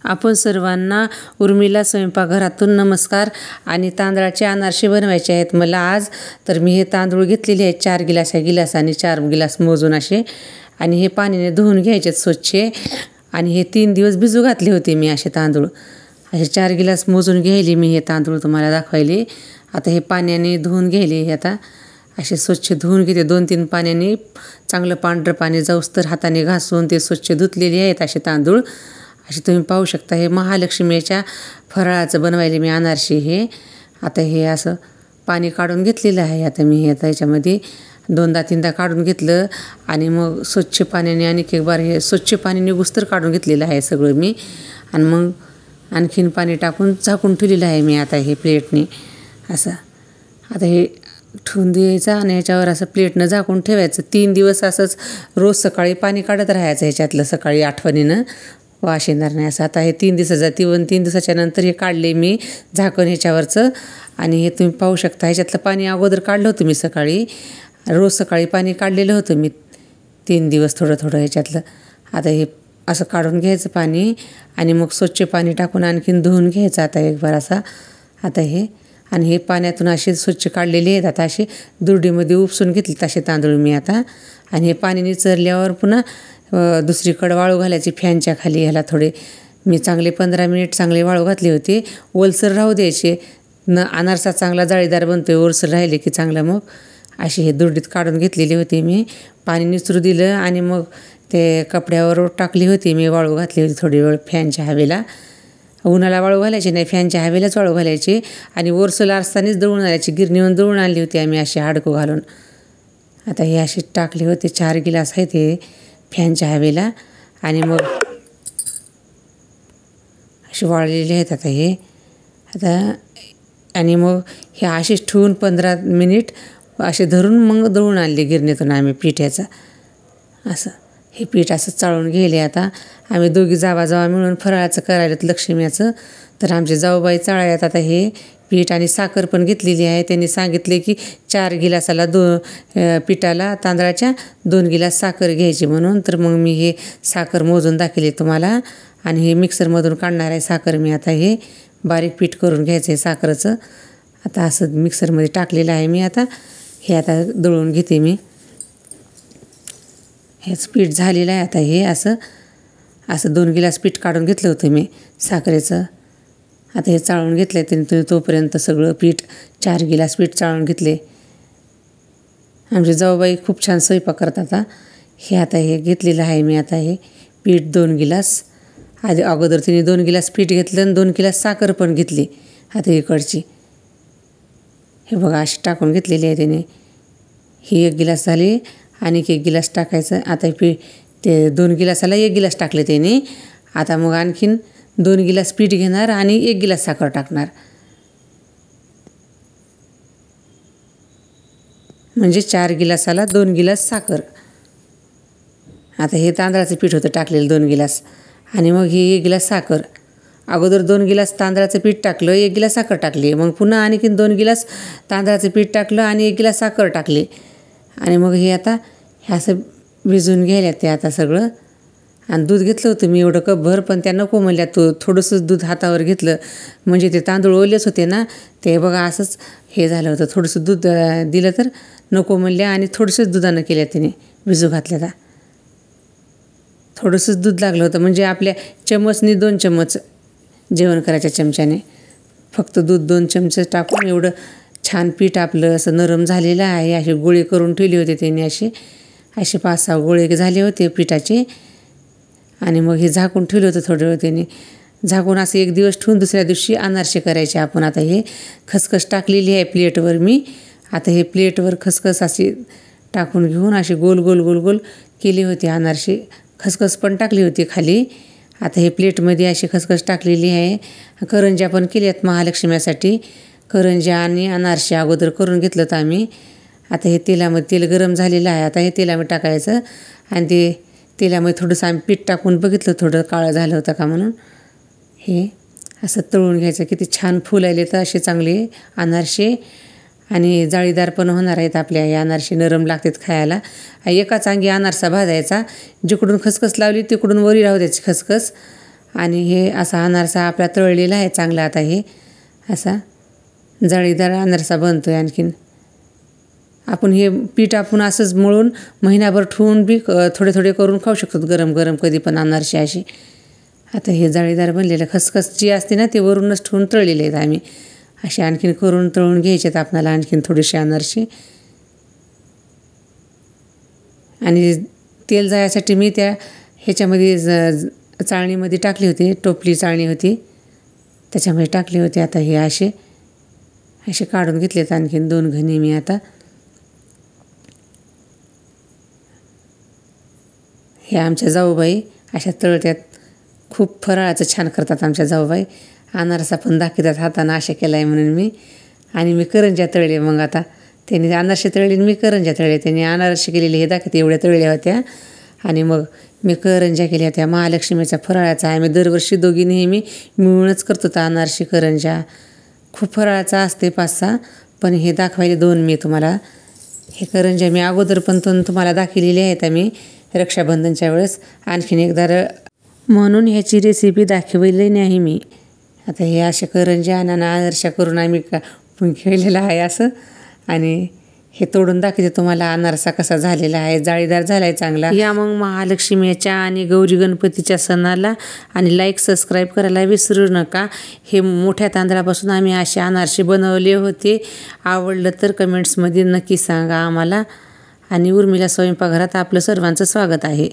आपण सर्वांना उर्मिला स्वयंपाकघरातून नमस्कार. आणि तांदळाचे अनारसे बनवायचे आहेत मला आज. तर मी हे तांदूळ घेतलेले आहेत 4 गिलास, या गिलासाने 4 गिलास मोजून असे. आणि हे पाण्याने धुवून घ्यायचे स्वच्छ. आणि हे 3 दिवस भिजू घातले होते मी असे तांदूळ. असे 4 गिलास मोजून घ्यायले मी हे तांदूळ तुम्हाला दाखवायले. आता हे पाण्याने धुवून घ्यायले. हे आता असे स्वच्छ धुवून घेते 2-3 पाण्याने. चांगलं पांढरं पाणी जाऊस्तर हाताने घासून ते स्वच्छ धुतलेले आहेत असे तांदूळ. असे तुम्ही पाहू शकता. हे महालक्ष्मीच्या फराळाचं बनवायले मी अनारसे हे. आता हे असं पाणी काढून घेतलेलं आहे. आता मी हे याच्यामध्ये 2दा-3दा काढून घेतलं. आणि मग स्वच्छ पाण्याने आणि एक बार हे स्वच्छ पाणी निघुस्तर काढून घेतलेलं आहे सगळं मी. आणि मग आणखीन पाणी टाकून झाकून ठेवलेलं आहे मी आता हे प्लेटने असं. आता हे ठेवून द्यायचं आणि ह्याच्यावर असं प्लेटनं झाकून ठेवायचं. 3 दिवस असंच रोज सकाळी पाणी काढत राहायचं ह्याच्यातलं सकाळी आठवणीनं, वास येणार नाही असं. आता हे 3 दिवसाचं 3 दिवसाच्या नंतर हे काढले मी झाकण ह्याच्यावरचं. आणि हे तुम्ही पाहू शकता ह्याच्यातलं पाणी अगोदर काढलं होतं मी सकाळी. रोज सकाळी पाणी काढलेलं होतं मी 3 दिवस थोडं थोडं ह्याच्यातलं. आता हे असं काढून घ्यायचं पाणी आणि मग स्वच्छ पाणी टाकून आणखीन धुवून घ्यायचं आता एक बार असा. आता हे आणि हे पाण्यातून असे स्वच्छ काढलेले आहेत. आता असे दुरडीमध्ये उपसून घेतले तसे तांदूळ मी आता. आणि हे पाणी निचरल्यावर पुन्हा दुसरीकडं वाळू घालायची फॅनच्या खाली. ह्याला थोडे मी चांगले 15 मिनिट चांगले वाळू घातले होते. ओलसर राहू द्यायचे. अनारसा चांगला जाळीदार बनतो आहे ओलसर राहिले की चांगला. मग असे हे दुरडीत काढून घेतलेले होते मी. पाणी निचरू दिलं आणि मग ते कपड्यावर टाकली होती मी. वाळू घातली होती थोडी वेळ फॅनच्या हवेला. उन्हाला वाळू घालायची नाही, फॅनच्या हवेलाच वाळू घालायची. आणि ओरसला असतानाच दळून आणायची. गिरणीवरून दळून आणली होती आम्ही अशी हाडकं घालून. आता हे असे टाकले होते 4 गिलास आहेत हे फॅनच्या हवेला. आणि मग असे वाळलेले आहेत आता हे. आता आणि मग हे असेच ठेवून 15 मिनिट असे धरून मग दळून आणले गिरणीतून आम्ही पिठ्याचं असं. हे पीठ असं चाळून गेले. आता आम्ही दोघी जावा मिळून फराळाचं करायला लक्ष्मीचं. तर आमचे जाऊबाई चाळायत आता हे पीठ. आणि साखर पण घेतलेली आहे. त्यांनी सांगितले की 4 गिलासाला पिठाला तांदळाच्या 2 गिलास साखर घ्यायची म्हणून. तर मग मी हे साखर मोजून दाखवली तुम्हाला. आणि हे मिक्सरमधून काढणार आहे साखर मी आता. हे बारीक पीठ करून घ्यायचं आहे साखरेचं. आता असं मिक्सरमध्ये टाकलेलं आहे मी आता. हे आता दळून घेते मी. हेच पीठ झालेलं आहे आता. हे असं 2 गिलास पीठ काढून घेतलं होतं मी साखरेचं. आता हे चाळून घेतलं आहे त्यांनी तोपर्यंत सगळं पीठ. 4 गिलास पीठ चाळून घेतले. आमची जाऊबाई खूप छान स्वयंपाक करतात. हे आता हे घेतलेलं आहे मी आता हे पीठ 2 गिलास. अगोदर तिने 2 गिलास पीठ घेतलं आणि 2 गिलास साखर पण घेतली आता इकडची. हे बघा अशी टाकून घेतलेली आहे तिने. ही 1 गिलास झाली आणि 1 गिलास टाकायचं. आता ते 2 गिलासाला 1 गिलास टाकले त्याने. आता मग आणखीन 2 गिलास पीठ घेणार आणि 1 गिलास साखर टाकणार. म्हणजे 4 गिलासाला 2 गिलास साखर. आता हे तांदळाचं पीठ होतं टाकलेलं 2 गिलास. आणि मग हे 1 गिलास साखर. अगोदर 2 गिलास तांदळाचं पीठ टाकलं, 1 गिलास साखर टाकली. मग पुन्हा आणखीन 2 गिलास तांदळाचं पीठ टाकलं आणि 1 गिलास साखर टाकली. आणि मग हे आता हे असं भिजून घ्यायला ते आता सगळं. आणि दूध घेतलं होतं मी एवढं कपभर. पण त्या नको म्हणल्या. थोडंसंच दूध हातावर घेतलं म्हणजे ते तांदूळ ओलेच होते ना. ते बघा असंच हे झालं होतं. थोडंसं दूध दिलं तर नको म्हणल्या. आणि थोडंसंच दुधानं केल्या तिने भिजू घातल्या. थोडंसंच दूध लागलं होतं. म्हणजे आपल्या चमचनी 2 चमच जेवण करायच्या चमच्याने फक्त दूध 2 चमचे टाकून एवढं छान पीठ आपलं असं नरम झालेलं आहे. असे गोळे करून ठेवले होते त्यांनी. असे 5-6 गोळे झाले होते पिठाचे. आणि मग हे झाकून ठेवलं होतं थोडं वेळ त्यांनी. झाकून असं 1 दिवस ठेवून दुसऱ्या दिवशी अनारसे करायचे आपण. आता हे खसखस टाकलेली आहे प्लेटवर मी. आता हे प्लेटवर खसखस अशी टाकून घेऊन असे गोल गोल गोल गोल केले होते अनारसे. खसखस पण टाकली होती खाली. आता हे प्लेटमध्ये अशी खसखस टाकलेली आहे. करंज्या पण केल्यात महालक्ष्मीसाठी. करंज्या आणि अनारसे अगोदर करून घेतलं तर आम्ही. आता हे तेलामध्ये तेल गरम झालेलं आहे. आता हे तेलामध्ये टाकायचं. आणि ते तेलामध्ये थोडंसं आम्ही पीठ टाकून बघितलं थोडं काळं झालं होतं का म्हणून. हे असं तळून घ्यायचं. किती छान फुलायले तर असे चांगले अनारसे. आणि जाळीदार पण होणार आहेत आपल्या. हे अनारसे नरम लागतात खायला. एकाच अंगी अनारसा भाजायचा. जिकडून खसखस लावली तिकडून वरी राहू द्यायची खसखस. आणि हे असा अनारसा आपला तळलेला आहे चांगला. आता हे असा जाळीदार अनारसा बनतो आहे. आणखीन आपण हे पीठ आपण असंच मळून महिनाभर ठेवून बी थोडे थोडे करून खाऊ शकतो गरम गरम कधी पण अनारसे अशी. आता हे जाळीदार बनलेलं खसखस जी असते ना ते वरूनच ठेवून तळलेले आहेत आम्ही. असे आणखीन करून तळून घ्यायचे आपल्याला आणखीन थोडीशी अनारसे. आणि तेल जाण्यासाठी मी त्या ह्याच्यामध्ये चाळणीमध्ये टाकली होती, टोपली चाळणी होती त्याच्यामध्ये टाकले होते. आता हे असे काढून घेतलेत आणखीन 2 घणे मी आता. हे आमच्या जाऊबाई अशा तळत्यात. खूप फराळाचं छान करतात आमच्या जाऊबाई. अनारसा पण दाखवतात हातानं अशा केला आहे म्हणून मी. आणि मी करंज्या तळले. मग आता त्यांनी अनारसे तळले मी करंज्या तळले. त्यांनी अनारसे केलेले हे दाखवते एवढ्या तळल्या होत्या. आणि मग मी करंज्या केल्या होत्या. महालक्ष्मीचा फराळाचा आहे. आम्ही दरवर्षी दोघी नेहमी मिळूनच करतो तर अनारसे करंज्या. खूप फराळाचा असते 5-6, पण हे दाखवायले 2 मी तुम्हाला. हे करंज्या मी अगोदर पण तुम्हाला दाखवलेली आहेत आम्ही रक्षाबंधनच्या वेळेस. आणखीन एकदा म्हणून ह्याची रेसिपी दाखवली नाही मी. आता हे अशा करंज्या अनारसा करून आम्ही खेळलेलं आहे असं. आणि हे तोडून दाखवते तुम्हाला अनारसा कसा झालेला आहे. जाळीदार झाला आहे चांगला. या मग महालक्ष्मीच्या आणि गौरी गणपतीच्या सणाला आणि लाईक सबस्क्राईब करायला विसरू नका. हे मोठ्या तांदळापासून आम्ही असे अनारसे बनवले होते. आवडलं तर कमेंट्समध्ये नक्की सांगा आम्हाला. आणि उर्मिला स्वयंपाकघरात आपलं सर्वांचं स्वागत आहे.